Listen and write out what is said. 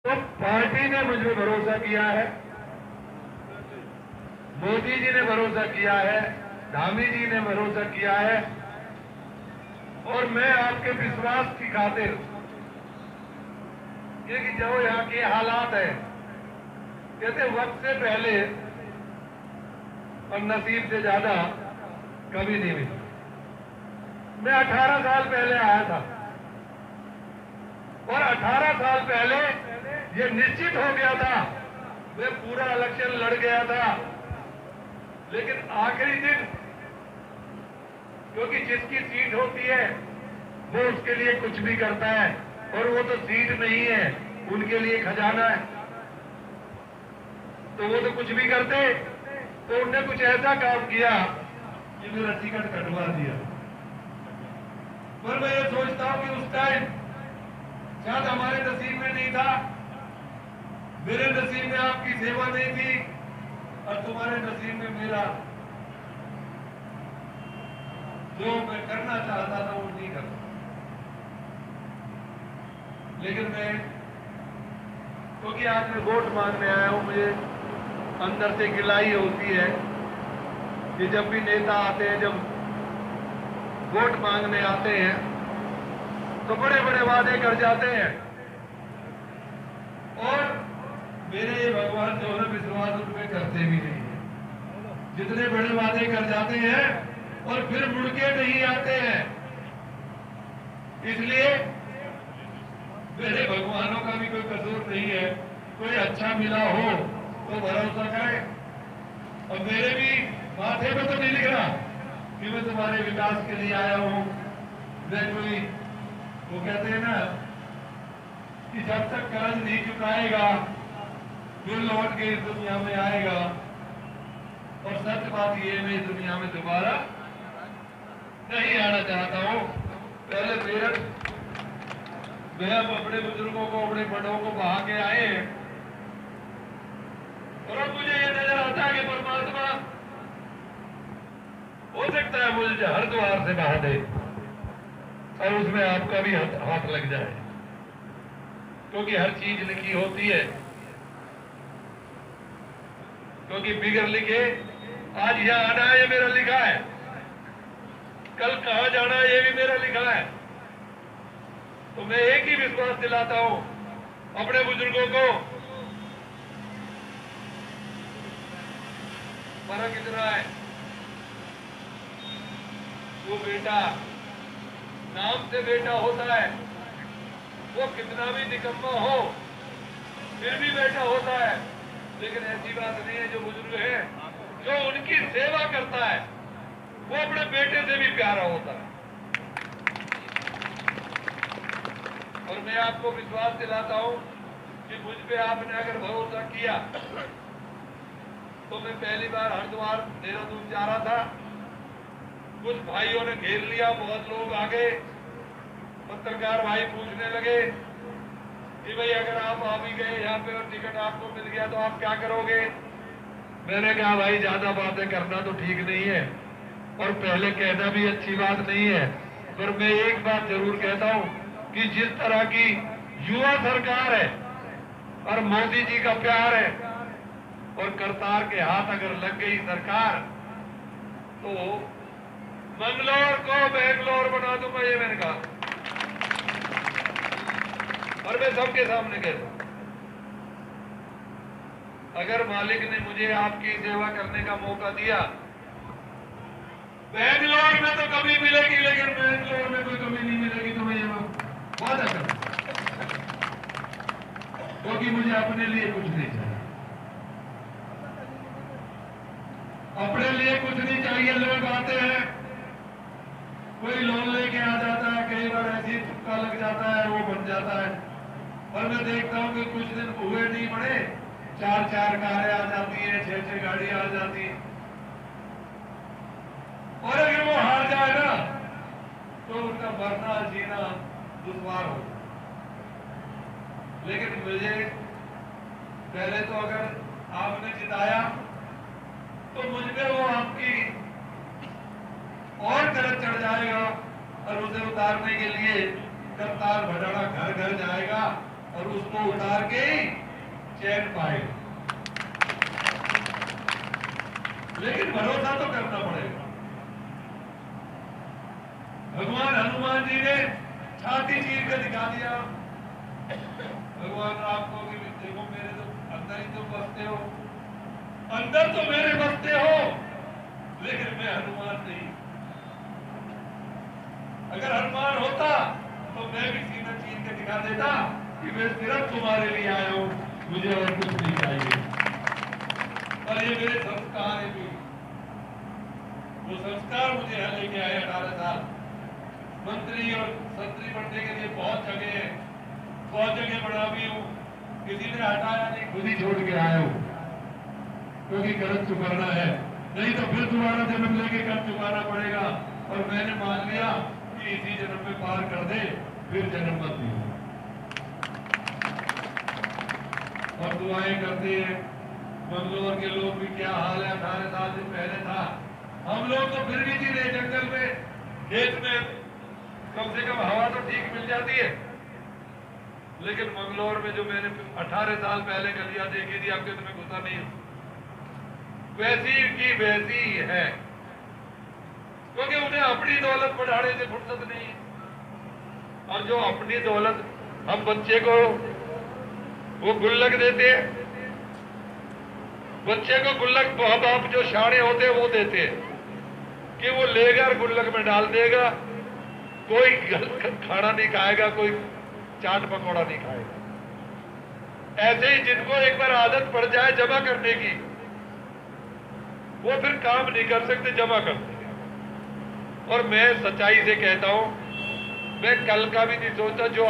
तो पार्टी ने मुझ पर भरोसा किया है, मोदी जी ने भरोसा किया है, धामी जी ने भरोसा किया है, और मैं आपके विश्वास की खातिर, क्योंकि जो यहाँ के हालात है, कहते वक्त से पहले और नसीब से ज्यादा कभी नहीं मिली। मैं 18 साल पहले आया था और 18 साल पहले ये निश्चित हो गया था, मैं पूरा इलेक्शन लड़ गया था, लेकिन आखिरी दिन, क्योंकि जिसकी सीट होती है वो उसके लिए कुछ भी करता है, और वो तो सीट नहीं है, उनके लिए खजाना है, तो वो तो कुछ भी करते। तो उनने कुछ ऐसा काम किया कि मेरा टिकट कटवा दिया। पर मैं ये सोचता हूं कि उस टाइम शायद हमारे नसीब में नहीं था, मेरे नसीब में आपकी सेवा नहीं थी, और तुम्हारे नसीब में मेरा जो मैं करना चाहता था वो नहीं कर सका। लेकिन मैं, क्योंकि आज मैं वोट मांगने आया हूं, मुझे अंदर से गिलाई होती है कि जब भी नेता आते हैं, जब वोट मांगने आते हैं, तो बड़े बड़े वादे कर जाते हैं, और मेरे भगवान जो है विश्वास उनमें करते भी नहीं है। जितने बड़े वादे कर जाते हैं और फिर मुड़ के नहीं आते हैं। इसलिए मेरे भगवानों का भी कोई कसूर नहीं है, कोई अच्छा मिला हो तो भरोसा करें। और मेरे भी माथे पे तो नहीं लिख रहा कि मैं तुम्हारे विकास के लिए आया हूं। मैं कोई, वो कहते हैं ना कि जब तक कर्ज नहीं चुकाएगा फिर लौट के इस दुनिया में आएगा। और सच बात ये, मैं इस दुनिया में दोबारा नहीं आना चाहता हूं। पहले मैं अपने बुजुर्गों को, अपने बड़ों को बहा के आए, और अब मुझे ये नजर आता है कि परमात्मा हो सकता है मुझे हर द्वार से बहा दे और उसमें आपका भी हाथ लग जाए, क्योंकि हर चीज लिखी होती है। क्योंकि बिगर लिखे आज यहां आना है ये मेरा लिखा है, कल कहां जाना है ये भी मेरा लिखा है। तो मैं एक ही विश्वास दिलाता हूं अपने बुजुर्गों को, फर्क इतना है, वो बेटा नाम से बेटा होता है, वो कितना भी निकम्मा हो फिर भी बेटा होता है। लेकिन ऐसी बात नहीं है, जो बुजुर्ग है, जो उनकी सेवा करता है, वो अपने बेटे से भी प्यारा होता है। और मैं आपको विश्वास दिलाता हूं कि मुझ पे आपने अगर भरोसा किया, तो मैं पहली बार हरिद्वार देहरादून जा रहा था, कुछ भाइयों ने घेर लिया, बहुत लोग आ गए, पत्रकार भाई पूछने लगे कि भाई अगर आप आ भी गए यहाँ पे और टिकट आपको मिल गया तो आप क्या करोगे। मैंने कहा भाई ज्यादा बातें करना तो ठीक नहीं है, और पहले कहना भी अच्छी बात नहीं है, पर मैं एक बात जरूर कहता हूं कि जिस तरह की युवा सरकार है और मोदी जी का प्यार है, और करतार के हाथ अगर लग गई सरकार, तो मंगलौर को बेंगलोर बना दूंगा, ये मैंने कहा, और मैं सबके सामने कहता हूं, अगर मालिक ने मुझे आपकी सेवा करने का मौका दिया, बेंगलोर में तो कभी मिलेगी, लेकिन बेंगलोर में कोई कमी नहीं मिलेगी, तो मैं ये वादा करता हूं, क्योंकि मुझे अपने लिए कुछ नहीं चाहिए, अपने लिए कुछ नहीं चाहिए। लोग आते हैं, कोई लोन लेके आ जाता है, कई बार ऐसी तुक्का लग जाता है, वो बन जाता है, और मैं देखता हूं कि कुछ दिन हुए नहीं बड़े, 4-4 कारें आ जाती है, 6-6 गाड़ियां आ जाती है, और अगर वो हार जाए ना तो उनका मरना जीना दुश्वार हो। लेकिन मुझे पहले तो अगर आपने जिताया तो मुझ पे वो आपकी और तरफ चढ़ जाएगा, और उसे उतारने के लिए करतार भटाड़ा घर घर जाएगा, और उसको उतार के चैन पाएगा। लेकिन भरोसा तो करना पड़ेगा। भगवान हनुमान जी ने छाती चीर कर दिखा दिया। भगवान राम को कि देखो मेरे तो अंदर ही तो बसते हो, अंदर तो मेरे बसते हो, लेकिन मैं हनुमान नहीं। अगर हनुमान होता तो मैं भी सीना चीर के दिखा देता कि मैं सिर्फ तुम्हारे लिए आया हूं, मुझे और कुछ नहीं चाहिए। और ये मेरे संस्कार है भी, वो संस्कार मुझे यहाँ लेके आए 18 साल। मंत्री और संतरी बनने के लिए बहुत जगह है, बहुत जगह बढ़ा भी हूँ, किसी ने हटाया नहीं, खुद ही छोड़ के आया हूँ, क्योंकि कर्ज चुकाना है, नहीं तो फिर दोबारा जन्म लेके कर्ज चुकाना पड़ेगा। और मैंने मान लिया कि इसी जन्म में पार कर दे, फिर जन्म मत दी। और दुआएं करते हैं। मंगलोर के लोग भी क्या हाल है, 18 साल से पहले था। हम लोग तो फिर भी जी रहे जंगल में, खेत में, कम से कम हवा तो ठीक मिल जाती है। लेकिन मंगलोर में जो मैंने 18 साल पहले गलियां देखी थी, आपके तो मैं गुस्सा नहीं हूं, वैसी की वैसी है, क्योंकि उन्हें अपनी दौलत बढ़ाने से फुर्सत नहीं है। और जो अपनी दौलत हम बच्चे को वो गुल्लक देते हैं, बच्चे को गुल्लक माँ बाप जो शाणे होते हैं वो देते हैं कि वो लेगा और गुल्लक में डाल देगा, कोई खाना नहीं खाएगा, कोई चाट पकौड़ा नहीं खाएगा। ऐसे ही जिनको एक बार आदत पड़ जाए जमा करने की, वो फिर काम नहीं कर सकते, जमा करते हैं। और मैं सच्चाई से कहता हूं, मैं कल का भी नहीं सोचता, जो